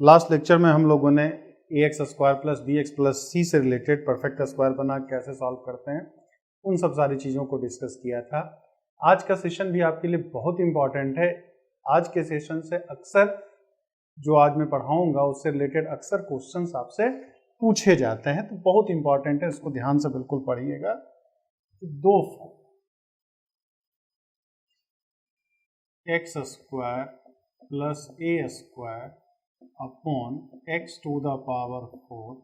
Last lecture में हम लोगों ने ax square plus bx plus c से रिलेटेड परफेक्ट स्क्वायर बना कैसे सॉल्व करते हैं उन सब सारी चीज़ों को डिस्कस किया था। आज का सेशन भी आपके लिए बहुत इंपॉर्टेंट है। आज के सेशन से अक्सर जो आज मैं पढ़ाऊंगा उससे रिलेटेड अक्सर क्वेश्चंस आपसे पूछे जाते हैं, तो बहुत इंपॉर्टेंट है, इसको ध्यान से बिल्कुल पढ़िएगा। दो x square plus a square upon x to the power 4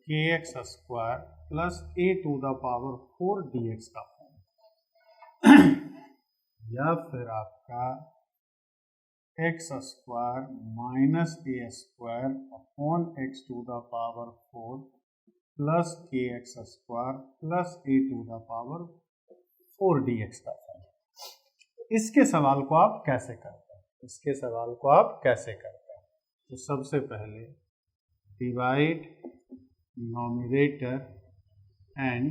के x square plus a to the power 4 d x का फॉर्म या फिर आपका x square minus a square upon x to the power 4 plus के x square plus a to the power 4 d x का form. इसके सवाल को आप कैसे करते हैं? तो सबसे पहले divide nominator and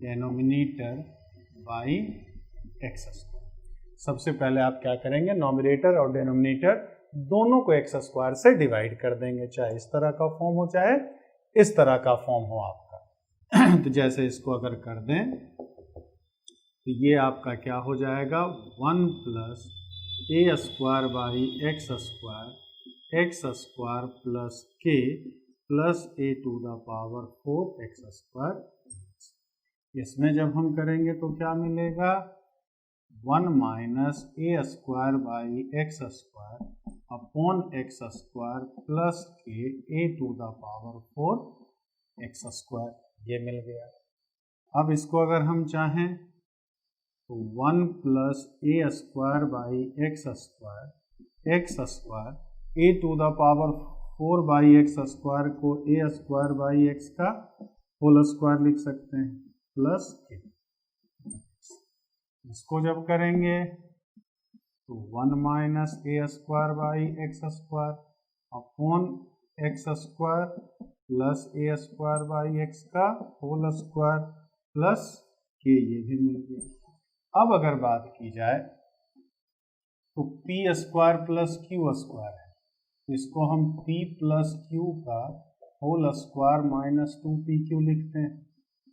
denominator by x square. सबसे पहले आप क्या करेंगे, नॉमिनेटर और डेनोमिनेटर दोनों को एक्स स्क्वायर से डिवाइड कर देंगे, चाहे इस तरह का फॉर्म हो चाहे इस तरह का फॉर्म हो आपका। तो जैसे इसको अगर कर दें तो ये आपका क्या हो जाएगा, 1 plus a square by x square plus k plus a to the power 4 x square. इसमें जब हम करेंगे तो क्या मिलेगा, 1 minus a square by x square upon x square plus k a to the power 4 x square, ये मिल गया। अब इसको अगर हम चाहें तो 1 plus a square by x square a to the power 4 by x square को ए स्क्वायर बाई एक्स का होल स्क्वायर लिख सकते हैं प्लस के। इसको जब करेंगे तो 1 minus a square by x square upon x square plus a square by x का होल स्क्वायर प्लस के, ये भी मिल गया। अब अगर बात की जाए तो P square plus Q square है, इसको हम p प्लस क्यू का होल स्क्वायर माइनस 2pq लिखते हैं,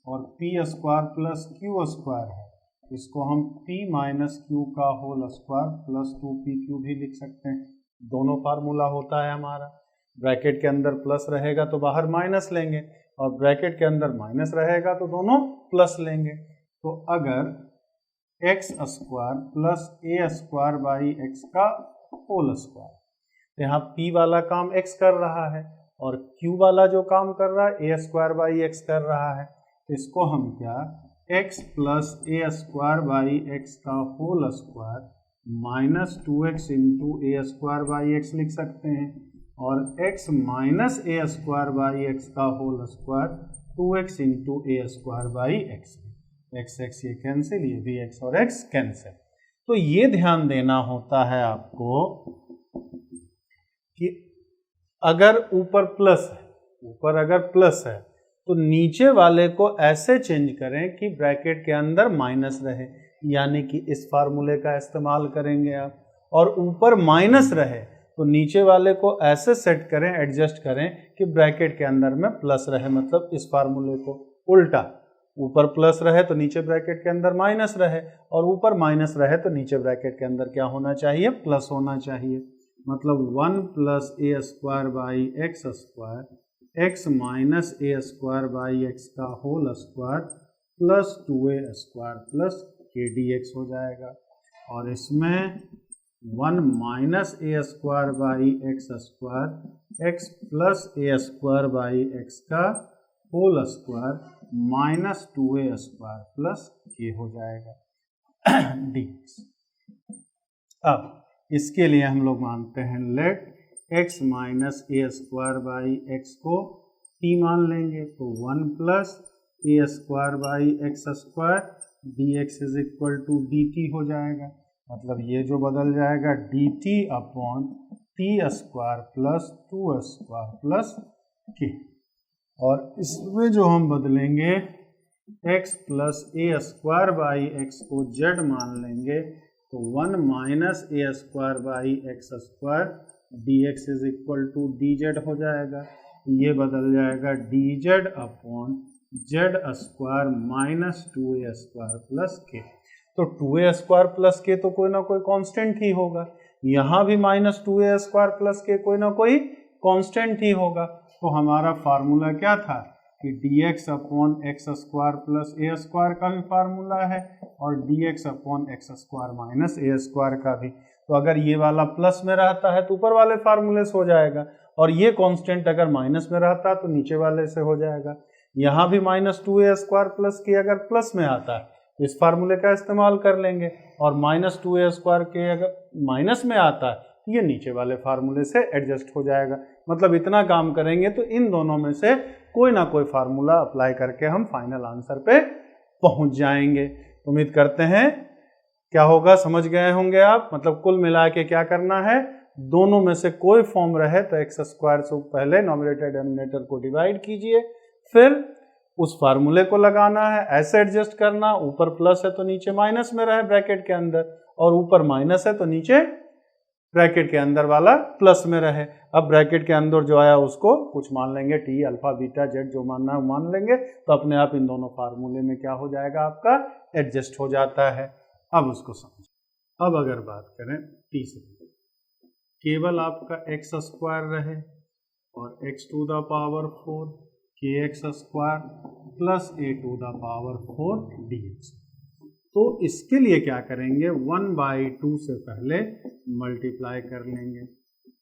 और p square plus Q square है, इसको हम p माइनस क्यू का होल स्क्वायर प्लस 2pq भी लिख सकते हैं। दोनों फार्मूला होता है हमारा, ब्रैकेट के अंदर प्लस रहेगा तो बाहर माइनस लेंगे, और ब्रैकेट के अंदर माइनस रहेगा तो दोनों प्लस लेंगे। तो अगर x square plus a square by x का होल स्क्वायर, यहाँ p वाला काम x कर रहा है और q वाला जो काम कर रहा है a स्क्वायर बाई एक्स कर रहा है, इसको हम क्या x plus a square by x का whole square minus 2x into a square by x लिख सकते हैं, और x minus a square by x का whole square 2x into a square by x. x ये कैंसिल, ये भी x और x कैंसिल। तो ये ध्यान देना होता है आपको कि अगर ऊपर प्लस है तो नीचे वाले को ऐसे चेंज करें कि ब्रैकेट के अंदर माइनस रहे, यानी कि इस फार्मूले का इस्तेमाल करेंगे आप। और ऊपर माइनस रहे तो नीचे वाले को ऐसे सेट करें, एडजस्ट करें कि ब्रैकेट के अंदर में प्लस रहे, मतलब इस फार्मूले को उल्टा, ऊपर प्लस रहे तो नीचे ब्रैकेट के अंदर माइनस रहे, और ऊपर माइनस रहे तो नीचे ब्रैकेट के अंदर क्या होना चाहिए, प्लस होना चाहिए। मतलब 1 plus a square by x square x minus a square by x का whole square plus 2a square plus k d x हो जाएगा। और इसमें 1 minus a square by x square x plus a square by x का whole square minus 2a square plus k हो जाएगा D x. अब इसके लिए हम लोग मानते हैं let x minus a square by x को t मान लेंगे, तो 1 plus a square by x square d x is equal to d t हो जाएगा। मतलब ये जो बदल जाएगा d t upon t square plus 2 square plus k, और इसमें जो हम बदलेंगे x plus a square by x को z मान लेंगे, तो 1 minus a square by x square dx is equal to dz हो जाएगा, ये बदल जाएगा dz upon z square minus 2a square plus k. तो 2a स्क्वायर प्लस के तो कोई ना कोई कांस्टेंट ही होगा, यहाँ भी माइनस 2a स्क्वायर प्लस के कोई ना कोई कांस्टेंट ही होगा। तो हमारा फार्मूला क्या था कि dx upon x square plus a square का भी फार्मूला है और dx upon x square minus a square का भी। तो अगर ये वाला प्लस में रहता है तो ऊपर वाले फार्मूले से हो जाएगा, और ये कांस्टेंट अगर माइनस में रहता है तो नीचे वाले से हो जाएगा। यहाँ भी माइनस 2a स्क्वायर प्लस के अगर प्लस में आता है तो इस फार्मूले का इस्तेमाल कर लेंगे, और माइनस 2a स्क्वायर के अगर माइनस में आता है तो ये नीचे वाले फार्मूले से एडजस्ट हो जाएगा। मतलब इतना काम करेंगे तो इन दोनों में से कोई ना कोई फार्मूला अप्लाई करके हम फाइनल आंसर पे पहुंच जाएंगे। उम्मीद करते हैं क्या होगा समझ गए होंगे आप। मतलब कुल मिला के क्या करना है, दोनों में से कोई फॉर्म रहे तो एक्स स्क्वायर से पहले नॉमिनेटर डिनोमिनेटर को डिवाइड कीजिए, फिर उस फार्मूले को लगाना है, ऐसे एडजस्ट करना, ऊपर प्लस है तो नीचे माइनस में रहे ब्रैकेट के अंदर, और ऊपर माइनस है तो नीचे ब्रैकेट के अंदर वाला प्लस में रहे। अब ब्रैकेट के अंदर जो आया उसको कुछ मान लेंगे, टी अल्फा बीटा जेड जो मानना है मान लेंगे, तो अपने आप इन दोनों फार्मूले में क्या हो जाएगा आपका एडजस्ट हो जाता है। अब उसको समझो। अब अगर बात करें टी से, केवल आपका एक्स स्क्वायर रहे और एक्स टू द पावर 4 के x square plus a to the power 4 dx, तो इसके लिए क्या करेंगे 1/2 से पहले मल्टीप्लाई कर लेंगे।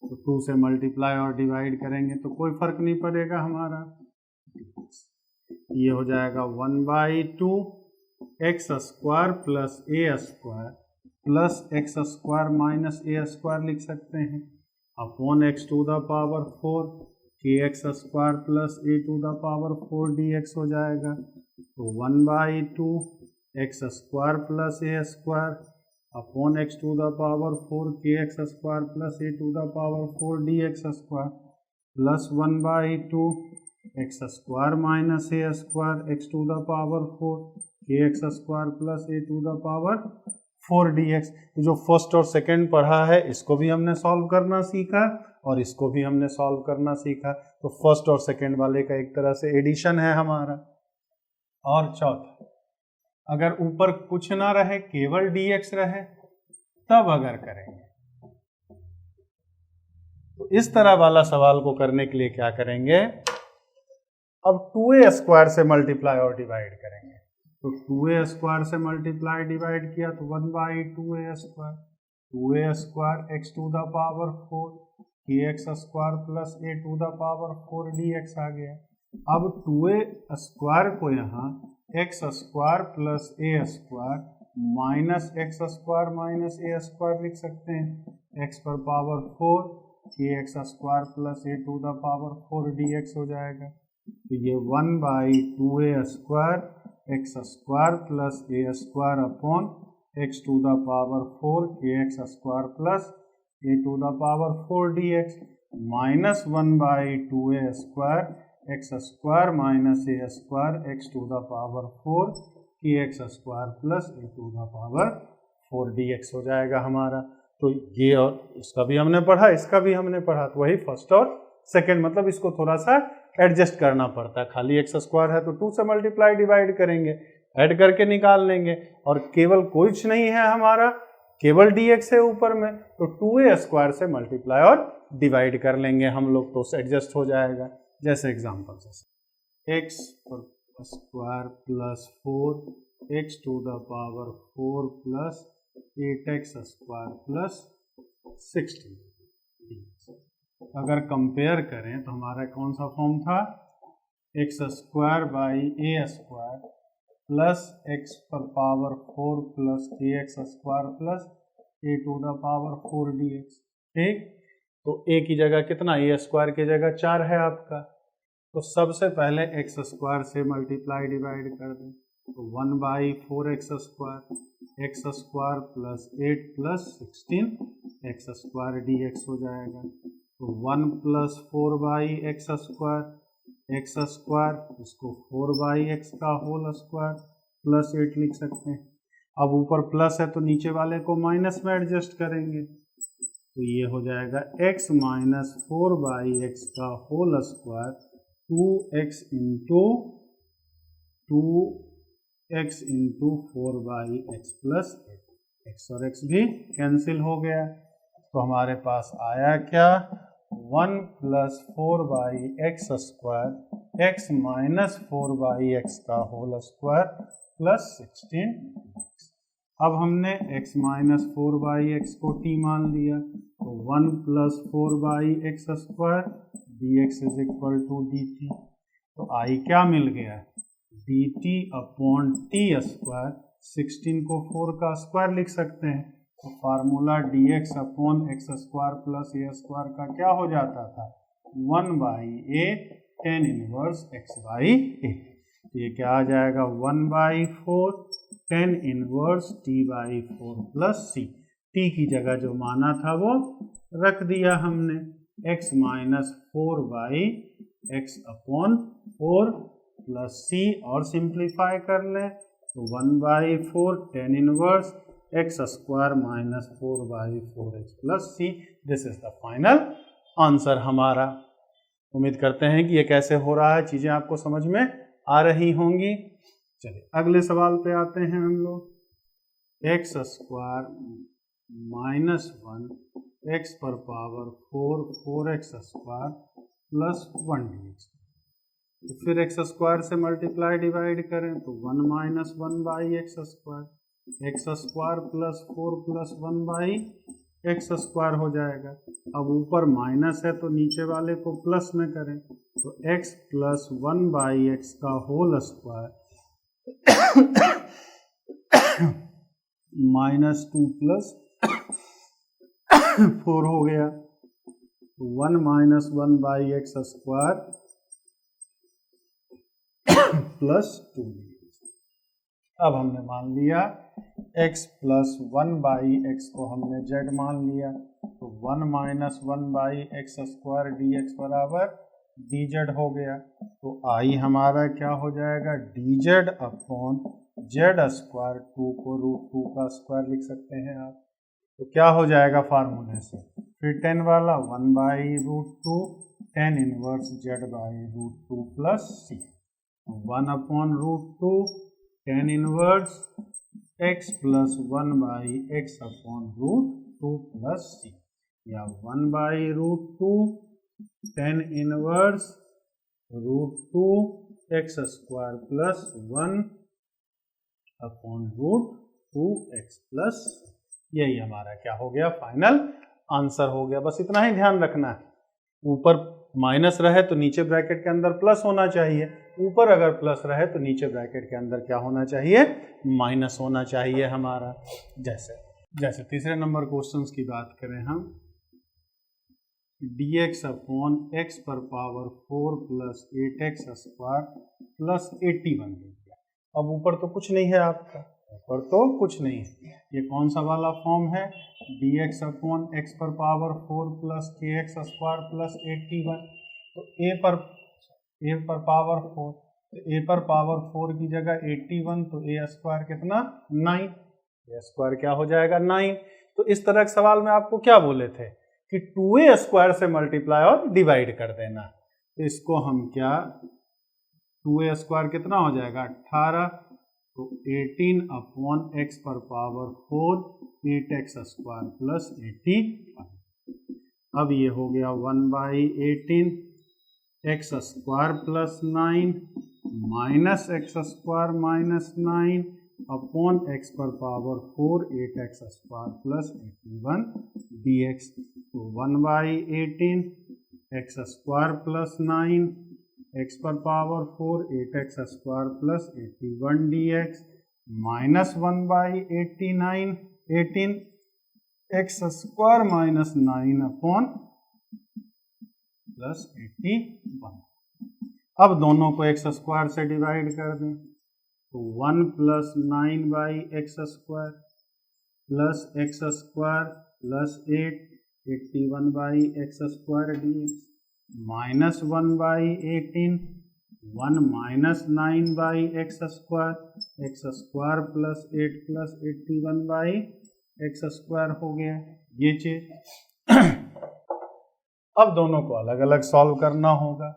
तो 2 से मल्टीप्लाई और डिवाइड करेंगे तो कोई फर्क नहीं पड़ेगा हमारा, ये हो जाएगा 1/2 x square plus a square plus x square minus a square लिख सकते हैं, upon x to the power 4 के x square plus a to the power 4 dx हो जाएगा। तो 1/2 x square plus a square upon x to the power 4 के x square plus a to the power 4 dx square plus 1/2 x square minus a square x to the power 4 के x square plus a to the power 4 dx। जो first और second पढ़ा है इसको भी हमने solve करना सीखा और इसको भी हमने सॉल्व करना सीखा। तो फर्स्ट और सेकंड वाले का एक तरह से एडिशन है हमारा। और चौथा, अगर ऊपर कुछ ना रहे केवल dx रहे तब अगर करेंगे, तो इस तरह वाला सवाल को करने के लिए क्या करेंगे, अब 2a स्क्वायर से मल्टीप्लाई और डिवाइड करेंगे। तो 2a स्क्वायर से मल्टीप्लाई डिवाइड किया तो 1/2a square, 2a square x to the power 4 के x square plus a to the power 4 dx आ गया। अब 2a स्क्वायर को यहाँ x square plus a square minus x square minus a square लिख सकते हैं, एक्स पर पावर 4 के x square plus a to the power 4 dx हो जाएगा। तो ये 1/2a square x square plus a square upon x to the power 4 के x square plus a to the power 4 dx minus 1/2a square x square minus a square x to the power 4 के x square plus a to the power 4 dx हो जाएगा हमारा। तो ये और इसका भी हमने पढ़ा, इसका भी हमने पढ़ा, तो वही फर्स्ट और सेकंड, मतलब इसको थोड़ा सा एडजस्ट करना पड़ता है। खाली एक्स स्क्वायर है तो 2 से मल्टीप्लाई डिवाइड करेंगे, ऐड करके निकाल लेंगे, और केवल कुछ नहीं है हमारा, केवल dx है ऊपर में, तो 2a स्क्वायर से मल्टीप्लाई और डिवाइड कर लेंगे हम लोग, तो एडजस्ट हो जाएगा। जैसे एग्जाम्पल से x square plus 4 x to the power 4 plus 8x square plus 16। अगर कंपेयर करें तो हमारा कौन सा फॉर्म था, x square by a square plus x पर पावर 4 प्लस के x square plus a to the power 4 dx। ठीक, तो a की जगह कितना, ए स्क्वायर की जगह 4 है आपका, तो सबसे पहले एक्स स्क्वायर से मल्टीप्लाई डिवाइड कर दें, तो 1/4 x square plus 8 plus 16 x square dx हो जाएगा। तो 1 प्लस 4/x स्क्वायर, इसको 4/x का होल स्क्वायर प्लस 8 लिख सकते हैं। अब ऊपर प्लस है तो नीचे वाले को माइनस में एडजस्ट करेंगे, तो ये हो जाएगा x माइनस 4/x का whole square 2x into 4/x plus 8, x और x भी कैंसिल हो गया। तो हमारे पास आया क्या, 1 plus 4/x square x minus 4/x का होल स्क्वायर प्लस 16। अब हमने x माइनस 4/x को t मान लिया, तो 1 plus 4/x square dx is equal to dt। तो आई क्या मिल गया, dt अपॉन t स्क्वायर, 16 को 4 का स्क्वायर लिख सकते हैं, तो formula dx upon x square plus a square का क्या हो जाता था, 1/a tan इनवर्स x/a। तो ये क्या आ जाएगा, 1/4 tan inverse t/4 plus c। t की जगह जो माना था वो रख दिया हमने, x minus 4/x upon 4 plus c, और सिंप्लीफाई कर लें तो 1/4 tan inverse x square minus 4/4x plus c। This is the final answer हमारा। उम्मीद करते हैं कि ये कैसे हो रहा है चीज़ें आपको समझ में आ रही होंगी। चलिए अगले सवाल पे आते हैं हम लोग। x स्क्वायर माइनस 1 x पर power 4 4x square plus 1 dx। तो फिर x स्क्वायर से मल्टीप्लाई डिवाइड करें तो 1 minus 1/x square, x square plus 4 plus 1/x square हो जाएगा। अब ऊपर माइनस है तो नीचे वाले को प्लस में करें तो x प्लस 1/x का होल स्क्वायर माइनस 2 प्लस 4 हो गया, 1 माइनस 1/x स्क्वायर प्लस 2। अब हमने मान लिया x प्लस 1/x को हमने z मान लिया, तो 1 माइनस 1/x स्क्वायर dx बराबर dz हो गया। तो आई हमारा क्या हो जाएगा, dz अपॉन z स्क्वायर, 2 को √2 का स्क्वायर लिख सकते हैं आप। तो क्या हो जाएगा फार्मूले से, फिर 10 वाला 1/√2 tan inverse z/√2 plus c, 1 upon √2 tan inverse x plus 1/x upon √2 plus c, या 1/√2 tan inverse √2 x square plus 1 upon √2 x plus, यही हमारा क्या हो गया, फाइनल आंसर हो गया। बस इतना ही ध्यान रखना है, ऊपर माइनस रहे तो नीचे ब्रैकेट के अंदर प्लस होना चाहिए, ऊपर अगर प्लस रहे तो नीचे ब्रैकेट के अंदर क्या होना चाहिए, माइनस होना चाहिए हमारा। जैसे तीसरे नंबर क्वेश्चंस की बात करें हम, dx अपॉन x पर power 4 plus 8x square plus 81 दे दिया। अब ऊपर तो कुछ नहीं है आपका, ऊपर तो कुछ नहीं है, ये कौन सा वाला फॉर्म है, dx अपॉन x पर power 4 plus kx square plus 81। तो a पर पावर 4, तो a पर पावर 4 की जगह 81, तो a स्क्वायर कितना, 9, a स्क्वायर क्या हो जाएगा, 9। तो इस तरह के सवाल में आपको क्या बोले थे कि 2a स्क्वायर से मल्टीप्लाई और डिवाइड कर देना। तो इसको हम क्या, 2a स्क्वायर कितना हो जाएगा, 18, तो 18 अपॉन x पर पावर 4 8x स्क्वायर प्लस 81। अब ये हो गया 1/18 x square plus 9 minus x square minus 9 upon x पर power 4 8x square plus 81 dx। तो 1/18 x स्क्वायर प्लस 9 x पर power 4 8x square plus 81 dx minus 1/18 x square minus 9 upon plus 81। अब दोनों को x स्क्वायर से divide कर दें तो 1 plus 9/x square plus x square plus 81/x square dx minus 1/18 1 minus 9/x square plus 8 plus 81/x square हो गया ये चीज। अब दोनों को अलग अलग सॉल्व करना होगा।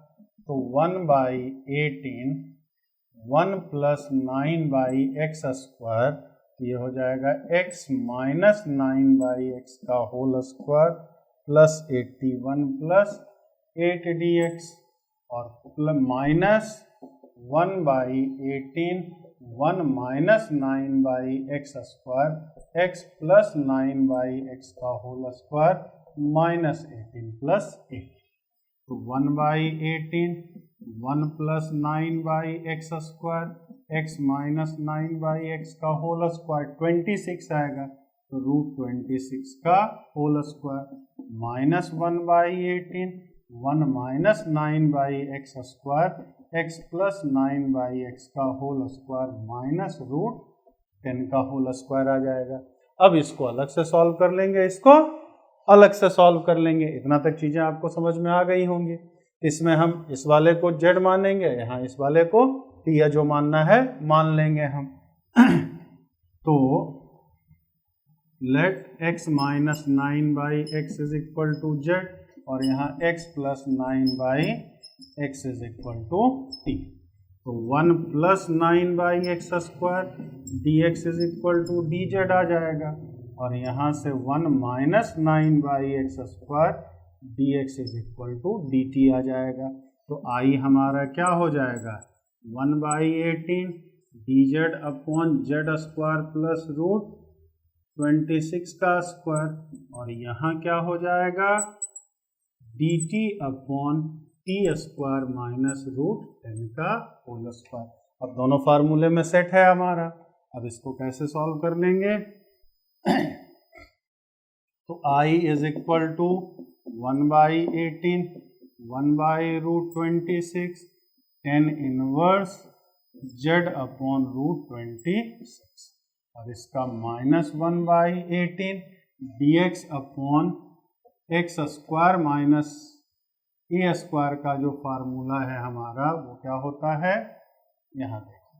तो 1/18 1 + 9/x² ये हो जाएगा x - 9/x का होल स्क्वायर प्लस 81 + 8dx और माइनस 1/18 1 - 9/x² x + 9/x का होल स्क्वायर -18 + 8। तो 1/18 1 + 9/x² x - 9/x का होल स्क्वायर 26 आएगा। तो √26 का whole square minus 1/18 1 - 9/x² x + 9/x का होल स्क्वायर माइनस √10 का होल स्क्वायर आ जाएगा। अब इसको अलग से सॉल्व कर लेंगे, इसको अलग से सॉल्व कर लेंगे। इतना तक चीज़ें आपको समझ में आ गई होंगी। इसमें हम इस वाले को z मानेंगे, यहाँ इस वाले को t या जो मानना है मान लेंगे हम। तो लेट x - 9/x = z और यहाँ x + 9/x = t। तो 1 + 9/x² dx = dz आ जाएगा और यहाँ से 1 - 9/x² dx = dt आ जाएगा। तो i हमारा क्या हो जाएगा 1/18 dz / z² प्लस √26 का स्क्वायर और यहाँ क्या हो जाएगा dt / t² माइनस √10 का होल स्क्वायर। अब दोनों फार्मूले में सेट है हमारा। अब इसको कैसे सॉल्व कर लेंगे? तो i = 1/18 1/√26 tan इनवर्स z / √26 और इसका -1/18 dx / x² माइनस a² का जो फार्मूला है हमारा वो क्या होता है, यहाँ देखिए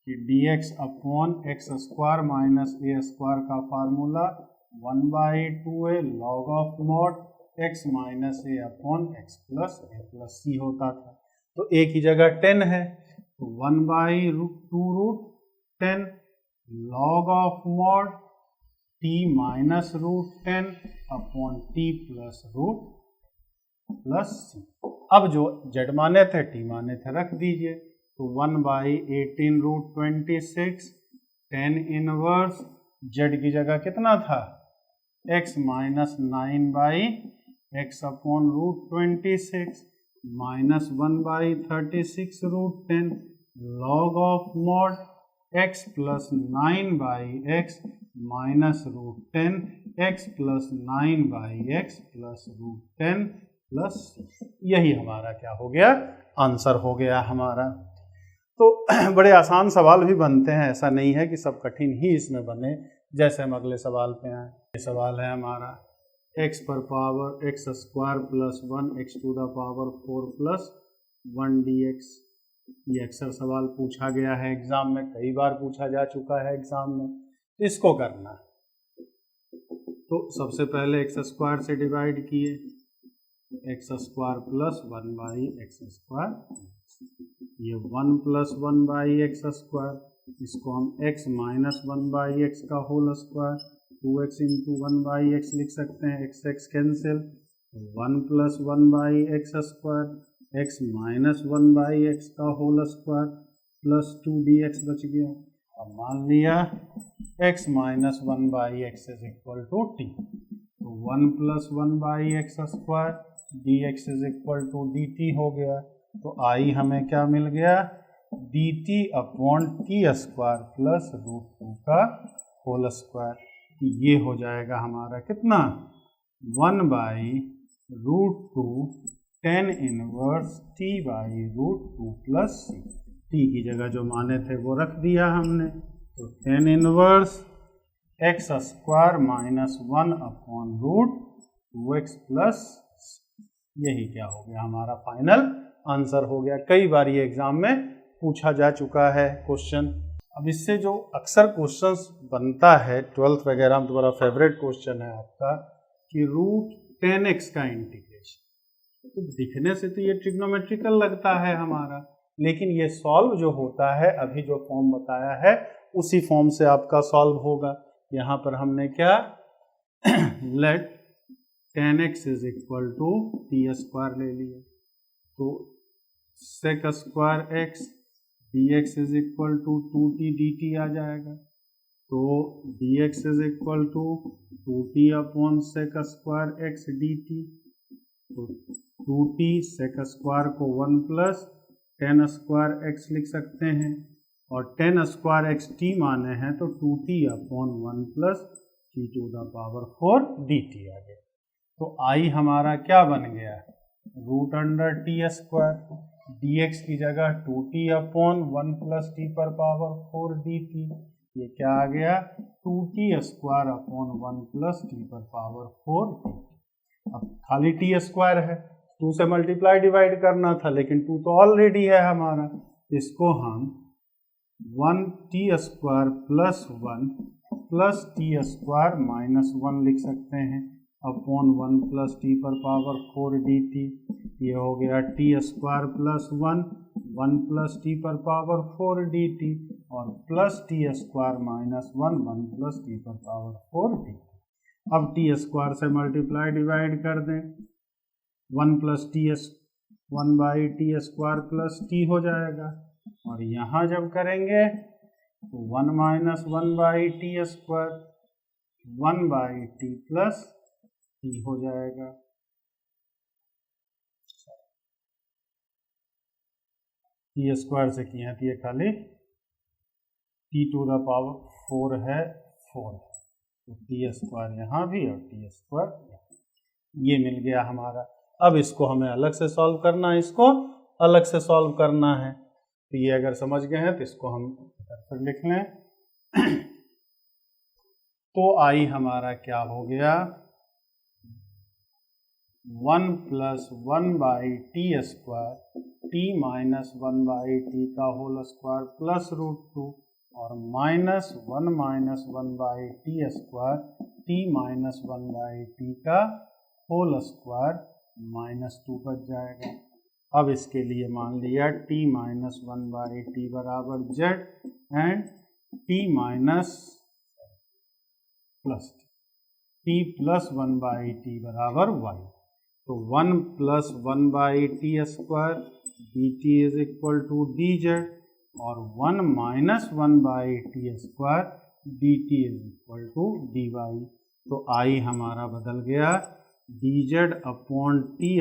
कि dx / x² माइनस a² का formula 1/2a log of mod x minus a upon x plus a plus c होता था। तो a की जगह 10 है तो 1/2√10 log of mod t minus √10 upon t plus √c। अब जो z माने थे t माने थे रख दीजिए। तो 1/18 √26 tan इनवर्स z की जगह कितना था x - 9/x upon √26 minus 1/36 √10 log of mod x plus 9/x minus √10 x plus 9/x plus √10 plus यही हमारा क्या हो गया आंसर हो गया हमारा। तो बड़े आसान सवाल भी बनते हैं, ऐसा नहीं है कि सब कठिन ही इसमें बने। जैसे हम अगले सवाल पे आए, ये सवाल है हमारा x पर power x² plus 1 x to the power 4 plus 1 dx। ये अक्सर सवाल पूछा गया है एग्जाम में, कई बार पूछा जा चुका है एग्जाम में। इसको करना है तो सबसे पहले x² से डिवाइड किए, x² प्लस 1/x², ये 1 प्लस 1/x², इसको हम x माइनस 1/x का whole square 2x into 1/x लिख सकते हैं, x cancel, 1 plus 1/x² x minus 1/x का होल स्क्वायर प्लस 2dx बच गया। अब मान लिया x माइनस 1/x = t, तो 1 प्लस 1/x² dx dt हो गया। तो i हमें क्या मिल गया dt अपॉन t² प्लस √2 का होल स्क्वायर। ये हो जाएगा हमारा कितना 1/√2 tan inverse t/√2 plus c। t की जगह जो माने थे वो रख दिया हमने। तो tan inverse x² minus 1 upon √2x plus यही क्या हो गया हमारा फाइनल आंसर हो गया। कई बार ये एग्जाम में पूछा जा चुका है क्वेश्चन। अब इससे जो अक्सर क्वेश्चंस बनता है 12th वगैरह में, तुम्हारा फेवरेट क्वेश्चन है आपका कि √10x का इंटीग्रेशन। तो दिखने से तो ये ट्रिग्नोमेट्रिकल लगता है हमारा, लेकिन ये सॉल्व जो होता है अभी जो फॉर्म बताया है उसी फॉर्म से आपका सॉल्व होगा। यहाँ पर हमने क्या late 10x is equal to t² ले लिए, तो sec² x dx is equal to 2t dt आ जाएगा। तो dx is equal to 2t upon sec² x dt। तो 2t sec² को 1 प्लस 10² x लिख सकते हैं, और 10² x t माने हैं तो 2t upon 1 plus t⁴ dt आ गया। तो i हमारा क्या बन गया, √t², dx की जगह 2t upon 1 plus t⁴ dt। ये क्या आ गया, 2t² upon 1 plus t⁴ dt। अब खाली t² है, 2 से मल्टीप्लाई डिवाइड करना था, लेकिन 2 तो ऑलरेडी है हमारा, इसको हम 1t² plus 1 plus t² minus 1 लिख सकते हैं अपॉन 1 प्लस t⁴ dt। ये हो गया t² plus 1 plus t⁴ dt और plus t² minus 1 plus t⁴ dt। अब t² से मल्टीप्लाई डिवाइड कर दें, 1 plus t1 by t² plus t हो जाएगा, और यहाँ जब करेंगे तो 1 minus 1 by t², 1 by t plus t हो जाएगा। t² से किया तो ये खाली t⁴ है 4 है, तो t² यहाँ भी और t² ये मिल गया हमारा। अब इसको हमें अलग से सॉल्व करना है, इसको अलग से सॉल्व करना है। तो ये अगर समझ गए हैं तो इसको हम फिर लिख लें। तो i हमारा क्या हो गया, 1 plus 1 by t² t minus 1 by t का होल स्क्वायर प्लस √2 और minus 1 by t² t minus 1 by t का होल स्क्वायर माइनस 2 बच जाएगा। अब इसके लिए मान लिया t माइनस 1 बाई t बराबर z and t minus plus t plus 1 by t बराबर y। तो 1 plus 1 by t² dt is equal to dz और 1 minus 1 by t² dt is equal to dy। तो i हमारा बदल गया dz upon t²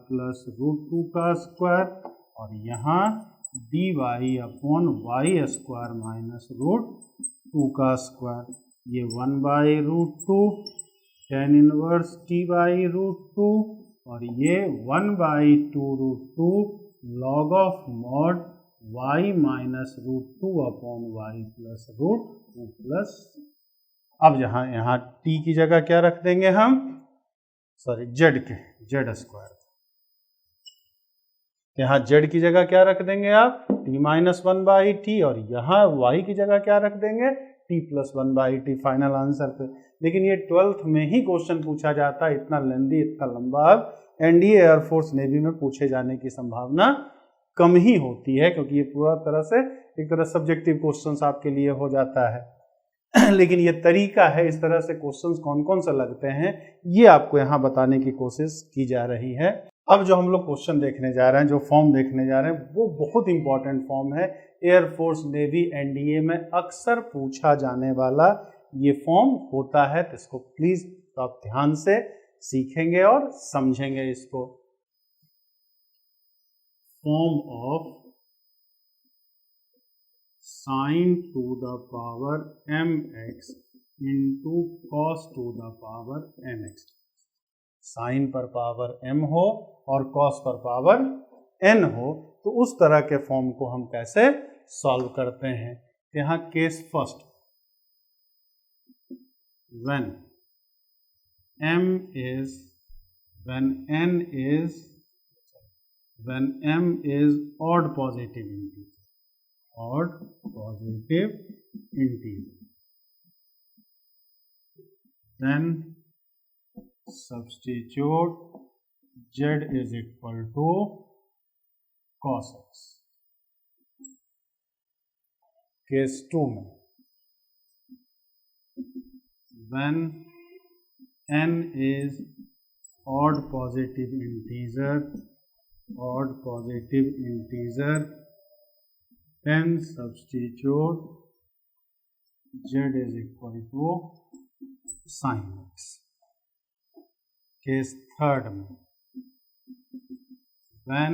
plus √2 का square और यहाँ dy अपॉन y² माइनस √2 का स्क्वायर। ये 1 by √2 tan inverse t by √2 और ये 1 by 2√2 log of mod y minus √2 upon y plus √2 plus. अब यहाँ t की जगह क्या रख देंगे हम, सॉरी z² यहाँ z की जगह क्या रख देंगे आप, t माइनस 1 बाई t और यहाँ y की जगह क्या रख देंगे, t plus 1 by t final answer पे। लेकिन ये 12th में ही क्वेश्चन पूछा जाता है, इतना लेंदी इतना लंबा अब एनडीए एयरफोर्स नेवी में पूछे जाने की संभावना कम ही होती है, क्योंकि ये पूरा तरह से एक तरह सब्जेक्टिव क्वेश्चंस आपके लिए हो जाता है। लेकिन ये तरीका है, इस तरह से क्वेश्चंस कौन कौन से लगते हैं ये आपको यहाँ बताने की कोशिश की जा रही है। अब जो हम लोग क्वेश्चन देखने जा रहे हैं, जो फॉर्म देखने जा रहे हैं, वो बहुत इंपॉर्टेंट फॉर्म है। एयरफोर्स नेवी एनडीए में अक्सर पूछा जाने वाला ये फॉर्म होता है, तो इसको प्लीज आप ध्यान से सीखेंगे और समझेंगे इसको। Form of sin to the power mx into cos to the power mx। Sine पर पावर m हो और cos पर पावर n हो, तो उस तरह के फॉर्म को हम कैसे सॉल्व करते हैं। यहाँ case first, when m is odd positive integer, then substitute z is equal to cos x. Case 2 में when n is odd positive integer, then substitute z is equal to sin x. Case 3 में when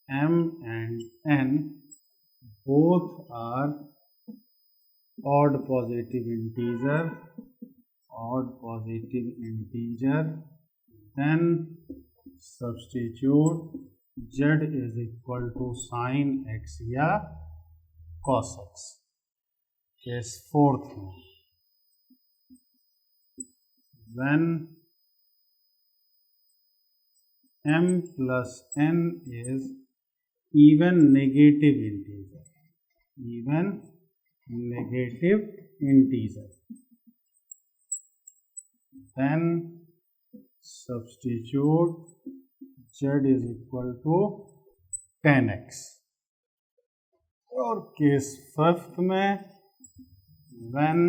m and n both are odd positive integer, then substitute z is equal to sin x या cos x. Case 4 में when m plus n is even negative integer, then substitute z is equal to tan x. और case 5 में when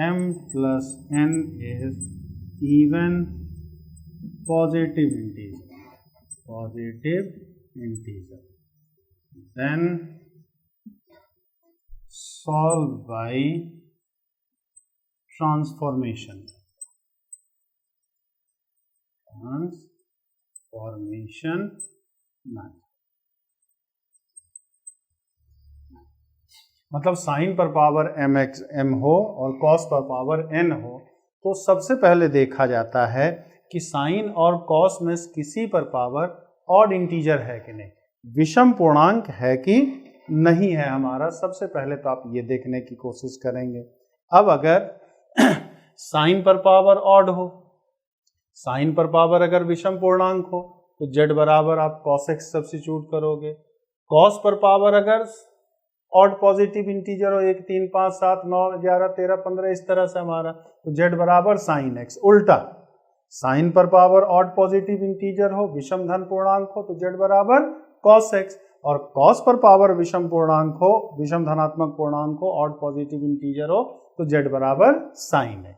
m plus n is even positive integer, then solve by transformation method. मतलब sign पर power m हो और cos पर power n हो तो सबसे पहले देखा जाता है कि साइन और कॉस में किसी पर पावर ऑड इंटीजर है कि नहीं, विषम पूर्णांक है कि नहीं है हमारा। सबसे पहले तो आप ये देखने की कोशिश करेंगे। अब अगर साइन पर पावर ऑड हो, साइन पर पावर अगर विषम पूर्णांक हो तो z बराबर आप cos x सब्स्टिट्यूट करोगे। कॉस पर पावर अगर ऑड पॉजिटिव इंटीजर हो 1 3 5 7 9 11 13 15 इस तरह से हमारा, तो z बराबर sin x। उल्टा साइन पर पावर ऑड पॉजिटिव इंटीजर हो, विषम धन पूर्णांक हो तो z बराबर cos x, और cos पर पावर विषम पूर्णांक हो, विषम धनात्मक पूर्णांक हो, ऑड पॉजिटिव इंटीजर हो तो z बराबर sin x।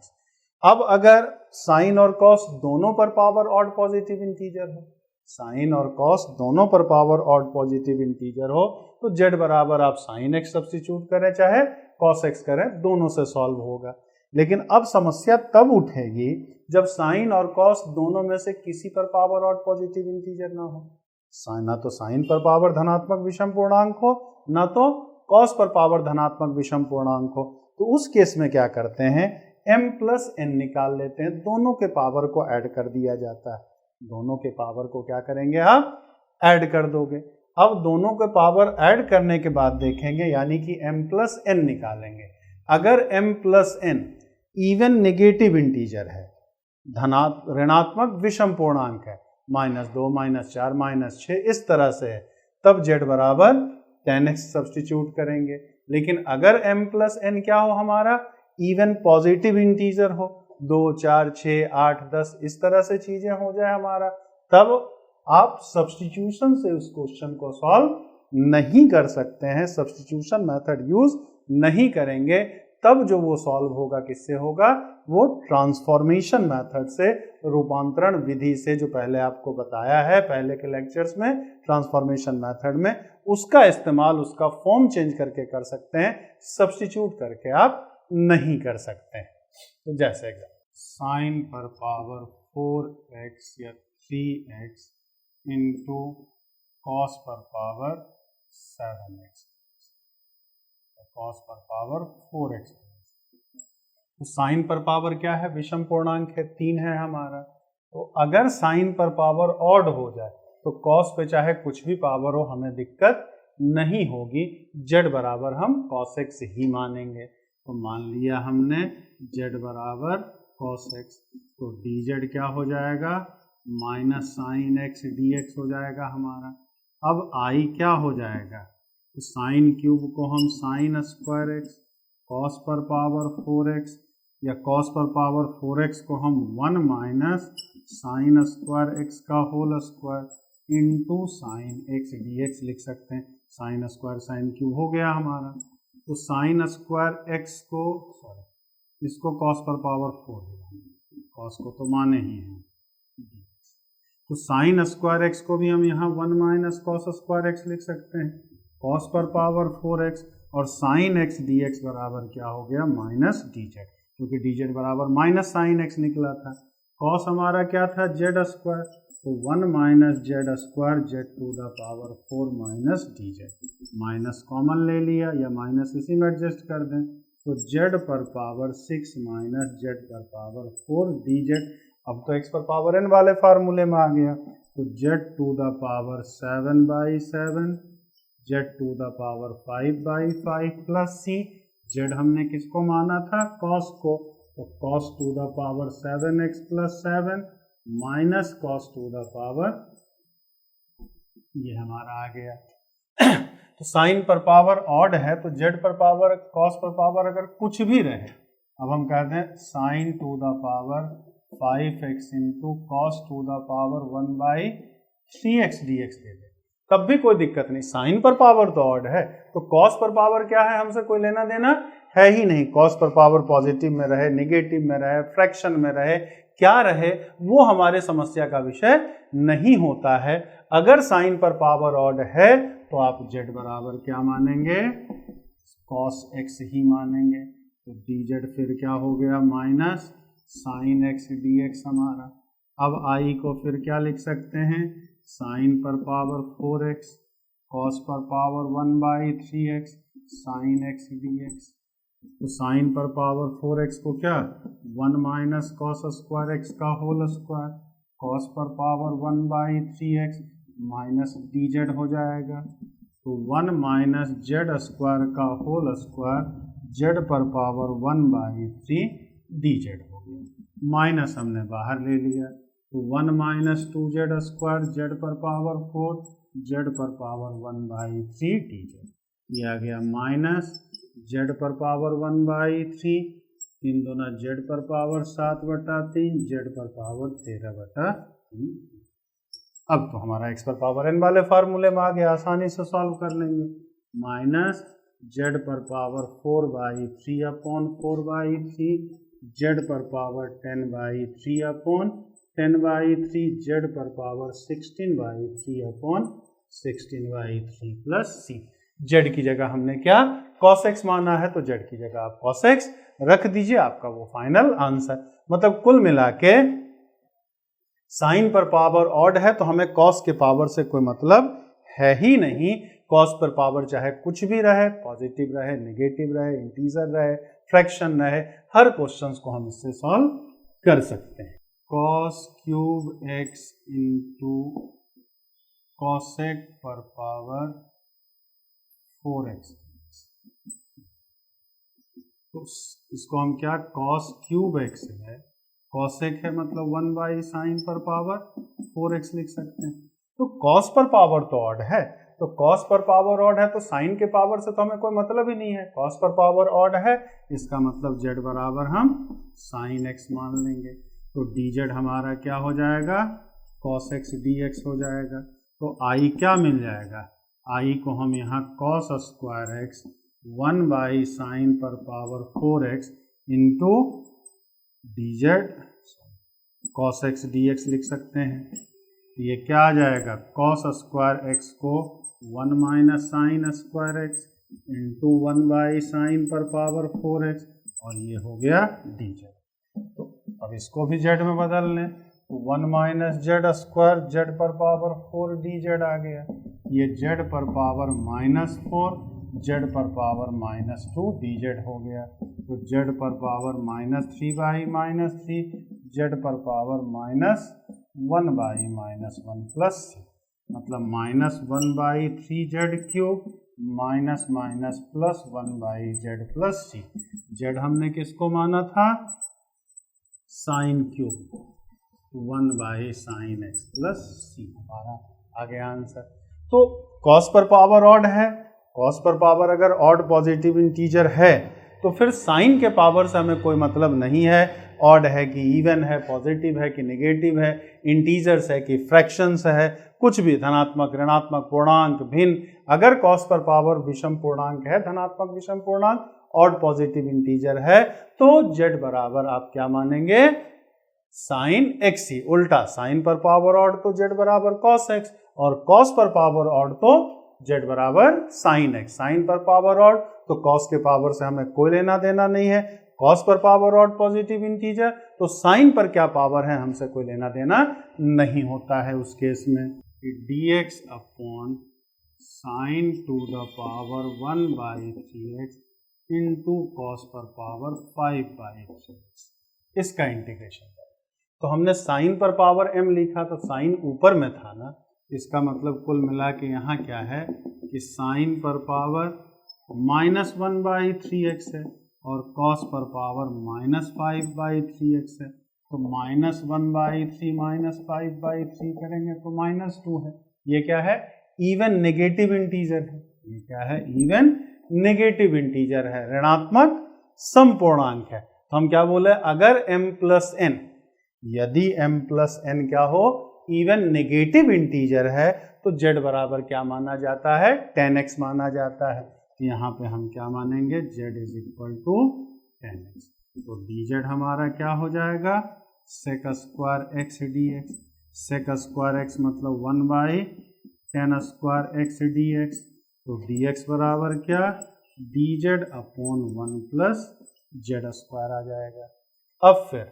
अब अगर साइन और cos दोनों पर पावर ऑड पॉजिटिव इंटीजर हो, साइन और cos दोनों पर पावर ऑड पॉजिटिव इंटीजर हो तो z बराबर आप sin x सब्स्टिट्यूट करें चाहे cos x करें, दोनों से सॉल्व होगा। लेकिन अब समस्या तब उठेगी जब साइन और cos दोनों में से किसी पर पावर ऑड पॉजिटिव इंटीजर ना हो, ना तो साइन पर पावर धनात्मक विषम पूर्णांक हो ना तो cos पर पावर धनात्मक विषम पूर्णांक हो। तो उस केस में क्या करते हैं, m प्लस n निकाल लेते हैं, दोनों के पावर को ऐड कर दिया जाता है। दोनों के पावर को क्या करेंगे आप, ऐड कर दोगे। अब दोनों के पावर ऐड करने के बाद देखेंगे, यानी कि m प्लस n निकालेंगे। अगर m plus n even negative integer है, ऋणात्मक विषम पूर्णांक है, -2 -4 -6 इस तरह से है, तब z बराबर tan x सब्स्टिट्यूट करेंगे। लेकिन अगर m प्लस n क्या हो हमारा, इवन पॉजिटिव इंटीजर हो, 2 4 6 8 10 इस तरह से चीजें हो जाए हमारा, तब आप सब्स्टिट्यूशन से उस क्वेश्चन को सॉल्व नहीं कर सकते हैं, सब्स्टिट्यूशन मेथड यूज नहीं करेंगे। तब जो वो सॉल्व होगा किससे होगा, वो ट्रांसफॉर्मेशन मेथड से, रूपांतरण विधि से, जो पहले आपको बताया है पहले के लेक्चर्स में ट्रांसफॉर्मेशन मेथड में, उसका इस्तेमाल, उसका फॉर्म चेंज करके कर सकते हैं, सब्स्टिट्यूट करके आप नहीं कर सकते हैं। तो जैसे साइन पर पावर 4x या 3x इंटू कॉस पर पावर 7x, कॉस पर पावर 4x। तो साइन पर पावर क्या है, विषम पूर्णांक है, 3 है हमारा। तो अगर साइन पर पावर ऑड हो जाए तो कॉस पे चाहे कुछ भी पावर हो हमें दिक्कत नहीं होगी, z बराबर हम cos x ही मानेंगे। तो मान लिया हमने z बराबर cos x, तो dz क्या हो जाएगा, माइनस साइन x dx हो जाएगा हमारा। अब i क्या हो जाएगा, तो साइन क्यूब को हम साइन स्क्वायर x, कॉस पर पावर 4x या cos पर पावर 4x को हम 1 माइनस साइन स्क्वायर x का whole square into sine x dx लिख सकते हैं। साइन स्क्वायर साइन क्यूब हो गया हमारा, तो साइन स्क्वायर x को इसको cos पर पावर 4 दिया, cos को तो माने ही है, तो साइन स्क्वायर x को भी हम यहाँ 1 माइनस कॉस स्क्वायर x लिख सकते हैं, cos पर पावर 4x और साइन x dx बराबर क्या हो गया माइनस dz, क्योंकि dz बराबर माइनस साइन x निकला था। cos हमारा क्या था z स्क्वायर, तो 1 minus z square z to the power 4 minus dz, minus common ले लिया या माइनस इसी में एडजस्ट कर दें, तो z पर पावर 6 माइनस जेड पर पावर 4 dz। अब तो x पर पावर n वाले फार्मूले में आ गया, तो z to the power 7/7 z to the power 5/5 plus c, z हमने किसको माना था cos को, तो cos to the power 7x plus 7 minus cos to the power, ये हमारा आ गया। तो साइन पर पावर ऑड है तो z पर पावर cos पर पावर अगर कुछ भी रहे, अब हम कहते हैं sign to the power 5x into cos two the power 1/3x dx दे दे, तब भी कोई दिक्कत नहीं। साइन पर पावर तो ऑड है, तो कॉस पर पावर क्या है, हमसे कोई लेना देना है ही नहीं। कॉस पर पावर पॉजिटिव में रहे, नेगेटिव में रहे, फ्रैक्शन में रहे, क्या रहे, वो हमारे समस्या का विषय नहीं होता है। अगर साइन पर पावर ऑड है तो आप z बराबर क्या मानेंगे, cos x ही मानेंगे, तो dz फिर क्या हो गया माइनस साइन x dx हमारा। अब i को फिर क्या लिख सकते हैं, साइन पर पावर 4x cos पर power 1/3x sine x dx, तो साइन पर पावर 4x को क्या 1 माइनस कॉस स्क्वायर x का होल स्क्वायर, cos पर पावर 1/3x माइनस dz हो जाएगा, तो 1 माइनस जेड स्क्वायर का होल स्क्वायर z पर पावर 1/3 dz हो गया, माइनस हमने बाहर ले लिया, तो 1 माइनस 2z स्क्वायर z पर पावर 4 z पर पावर 1/3 dz, ये आ गया माइनस z पर पावर 1/3, 3 दूना z पर पावर 7/3 z पर पावर 13/3। अब तो हमारा x पर पावर n वाले फार्मूले में आ गया, आसानी से सॉल्व कर लेंगे। माइनस z पर पावर 4/3 अपॉन 4/3 z पर पावर 10/3 अपॉन 10/3 z पर power 16/3 upon 16/3 plus c। z की जगह हमने क्या cos x माना है, तो z की जगह आप cos x रख दीजिए, आपका वो फाइनल आंसर। मतलब कुल मिला के साइन पर पावर ऑड है तो हमें cos के पावर से कोई मतलब है ही नहीं। cos पर पावर चाहे कुछ भी रहे, पॉजिटिव रहे, नेगेटिव रहे, इंटीजर रहे, फ्रैक्शन रहे, हर क्वेश्चंस को हम इससे सॉल्व कर सकते हैं। cos cube x into cosec पर पावर 4x, तो इसको हम क्या cos क्यूब x है, cosec है मतलब 1/sin पर पावर 4x लिख सकते हैं। तो cos पर पावर तो ऑड है, तो cos पर पावर ऑड है तो sin के पावर से तो हमें कोई मतलब ही नहीं है। cos पर पावर ऑड है, इसका मतलब z बराबर हम sin x मान लेंगे, तो dz हमारा क्या हो जाएगा cos x dx हो जाएगा। तो i क्या मिल जाएगा, i को हम यहाँ cos स्क्वायर x 1/sin पर power 4x into dz cos x dx लिख सकते हैं। ये क्या आ जाएगा, cos स्क्वायर x को 1 minus sine square x into 1/sin पर पावर 4x, और ये हो गया dz। तो अब इसको भी z में बदल लें, तो 1 माइनस जेड स्क्वायर z पर पावर 4 dz आ गया, ये z पर पावर -4 z पर पावर -2 dz हो गया, तो z पर पावर -3/-3 z पर पावर -1/-1 प्लस c, मतलब -1/3z cube minus plus 1/z plus c। z हमने किसको माना था, sine cube 1/sin x plus c, हमारा आ गया आंसर। तो cos पर पावर ऑड है, cos पर पावर अगर ऑड पॉजिटिव इंटीजर है तो फिर साइन के पावर से हमें कोई मतलब नहीं है, ऑड है कि इवन है, पॉजिटिव है कि नेगेटिव है, इंटीजर्स है कि फ्रैक्शंस है, कुछ भी, धनात्मक, ऋणात्मक, पूर्णांक, भिन्न, अगर कॉस पर पावर विषम पूर्णांक है, धनात्मक विषम पूर्णांक, ऑड पॉजिटिव इंटीजर है, तो z बराबर आप क्या मानेंगे, साइन x ही। उल्टा साइन पर पावर ऑड तो z बराबर कॉस x, और कॉस पर पावर ऑड तो z बराबर साइन x। साइन पर पावर ऑड तो कॉस के पावर से हमें कोई लेना देना नहीं है, कॉस पर पावर ऑड पॉजिटिव इंटीजर, तो साइन पर क्या पावर है हमसे कोई लेना देना नहीं होता है उस केस में। dx upon sine to the power 1/3x into cos पर पावर 5/3x, इसका इंटीग्रेशन करें। तो हमने साइन पर पावर m लिखा तो साइन ऊपर में था ना, इसका मतलब कुल मिला के यहाँ क्या है कि साइन पर पावर -1/3x है और कॉस पर पावर -5/3x है, तो -1/3 -5/3 करेंगे तो -2 है। ये क्या है, इवन नेगेटिव इंटीजर है। ये क्या है, इवन नेगेटिव इंटीजर है, ऋणात्मक समपूर्णांक है। तो हम क्या बोले, अगर m प्लस n, यदि m प्लस n क्या हो, इवन नेगेटिव इंटीजर है, तो z बराबर क्या माना जाता है, 10x माना जाता है। यहाँ पे हम क्या मानेंगे, z is equal to 10x। तो dz हमारा क्या हो जाएगा, sec square x dx। Sec square x मतलब 1/10 स्क्वायर x dx। तो dx बराबर क्या, dz upon 1 plus z square आ जाएगा। अब फिर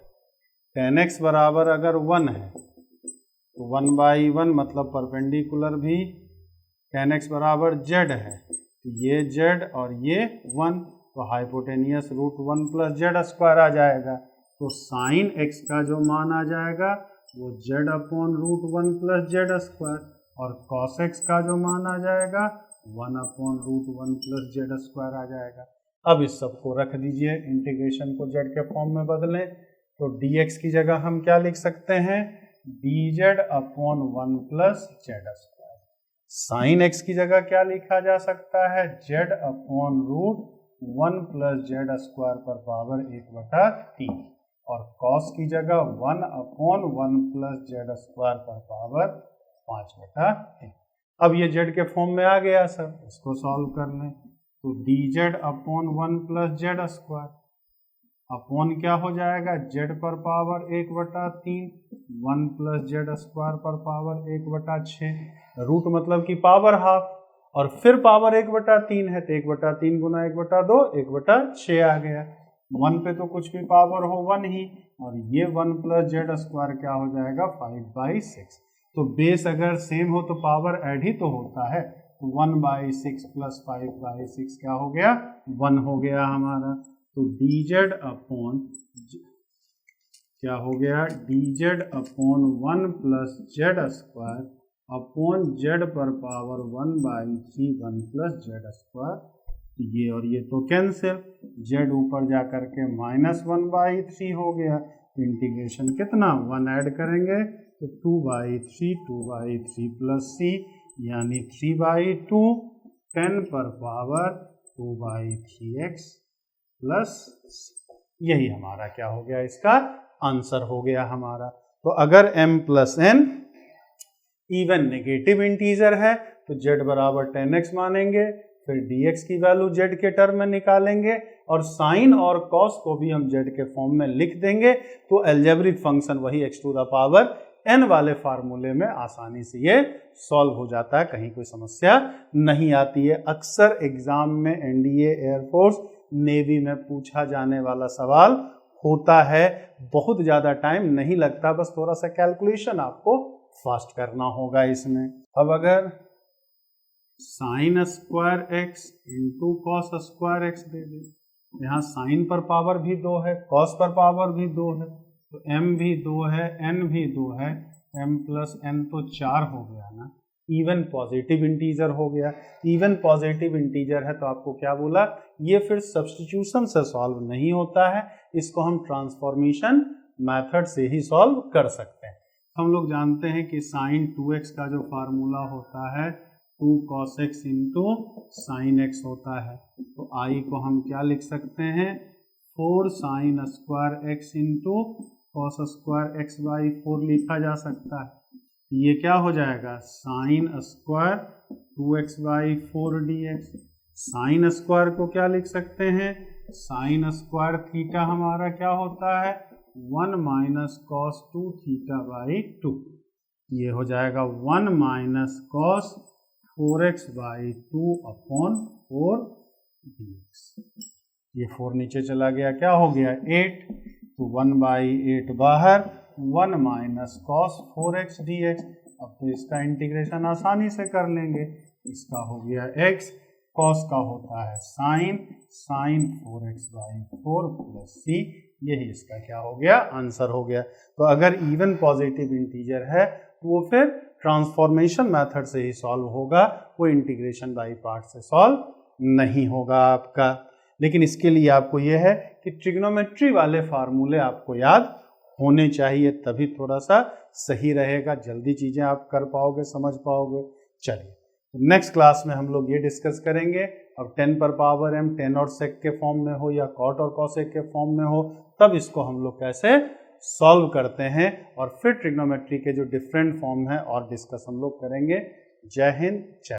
10x बराबर अगर 1 है तो 1/1 मतलब परपेंडिकुलर भी, 10x बराबर z है तो ये z और ये 1, तो hypotenuse root 1 plus z square आ जाएगा। तो साइन x का जो मान आ जाएगा वो z upon root 1 plus z square, और कॉस x का जो मान आ जाएगा 1 upon root 1 plus z square आ जाएगा। अब इस सबको रख दीजिए, इंटीग्रेशन को z के फॉर्म में बदलें, तो dx की जगह हम क्या लिख सकते हैं, dz upon 1 plus z square. Sine x की जगह क्या लिखा जा सकता है, z upon root 1 plus z square पर पावर 1/3, और कॉस की जगह 1 अपॉन 1 प्लस z स्क्वायर पर पावर 5/3। अब ये z के फॉर्म में आ गया सर, इसको सॉल्व कर लें। तो dz upon 1 plus z square upon क्या हो जाएगा, z पर पावर 1/3, 1 प्लस z स्क्वायर पर पावर 1/6, रूट मतलब कि पावर हाफ, और फिर पावर 1/3 है तो 1/3 गुना 1/2 1/6 आ गया। 1 पे तो कुछ भी पावर हो 1 ही, और ये 1 प्लस z स्क्वायर क्या हो जाएगा, 5/6। तो बेस अगर सेम हो तो पावर ऐड ही तो होता है, तो 1/6 प्लस 5/6 क्या हो गया, 1 हो गया हमारा। तो dz अपॉन क्या हो गया, dz upon 1 plus z square upon z पर पावर 1/3 1 प्लस z स्क्वायर, ये और ये तो कैंसिल, z ऊपर जा करके -1/3 हो गया। इंटीग्रेशन कितना, 1 ऐड करेंगे तो 2/3 प्लस c यानी 3/2, 10 पर पावर 2/3x प्लस, यही हमारा क्या हो गया, इसका आंसर हो गया हमारा। तो अगर m plus n even negative integer है तो z बराबर 10x मानेंगे, फिर dx की वैल्यू z के टर्म में निकालेंगे, और साइन और कॉस को भी हम z के फॉर्म में लिख देंगे, तो अलजेब्रिक फंक्शन वही x to the power n वाले फार्मूले में आसानी से ये सॉल्व हो जाता है, कहीं कोई समस्या नहीं आती है। अक्सर एग्जाम में एनडीए, एयरफोर्स, नेवी में पूछा जाने वाला सवाल होता है, बहुत ज़्यादा टाइम नहीं लगता, बस थोड़ा सा कैलकुलेशन आपको फास्ट करना होगा इसमें। अब अगर sign square x into cos square x दे दे, यहाँ साइन पर पावर भी 2 है, कॉस पर पावर भी 2 है, तो m भी 2 है, n भी 2 है, m प्लस n तो 4 हो गया ना, इवन पॉजिटिव इंटीजर हो गया। इवन पॉजिटिव इंटीजर है तो आपको क्या बोला, ये फिर सब्स्टिट्यूशन से सॉल्व नहीं होता है, इसको हम ट्रांसफॉर्मेशन मेथड से ही सॉल्व कर सकते हैं। हम लोग जानते हैं कि साइन 2x का जो फार्मूला होता है 2 cos x into sine x होता है। तो I को हम क्या लिख सकते हैं, 4 sin square x into cos square x by 4 लिखा जा सकता है। ये क्या हो जाएगा, sine square 2x by 4 dx। Sine square को क्या लिख सकते हैं, साइन स्क्वायर थीटा हमारा क्या होता है, 1 माइनस कॉस 2 थीटा बाई 2। ये हो जाएगा 1 minus cos 4x by 2 upon 4 dx। ये 4 नीचे चला गया, क्या हो गया 8, तो 1 बाई 8 बाहर, 1 माइनस कॉस 4x dx। अब तो इसका इंटीग्रेशन आसानी से कर लेंगे। इसका हो गया x, कॉस का होता है sign 4x by 4 plus c। यही इसका क्या हो गया, आंसर हो गया। तो अगर इवन पॉजिटिव इंटीजर है तो वो फिर ट्रांसफॉर्मेशन मेथड से ही सॉल्व होगा, वो इंटीग्रेशन बाई पार्ट से सॉल्व नहीं होगा आपका। लेकिन इसके लिए आपको ये है कि ट्रिग्नोमेट्री वाले फार्मूले आपको याद होने चाहिए, तभी थोड़ा सा सही रहेगा, जल्दी चीज़ें आप कर पाओगे, समझ पाओगे। चलिए नेक्स्ट क्लास में हम लोग ये डिस्कस करेंगे, अब 10 पर पावर m 10 और sec के फॉर्म में हो या cot और cosec के फॉर्म में हो, तब इसको हम लोग कैसे सॉल्व करते हैं, और फिर ट्रिग्नोमेट्री के जो डिफरेंट फॉर्म हैं और डिस्कस हम लोग करेंगे। जय हिंद, जय।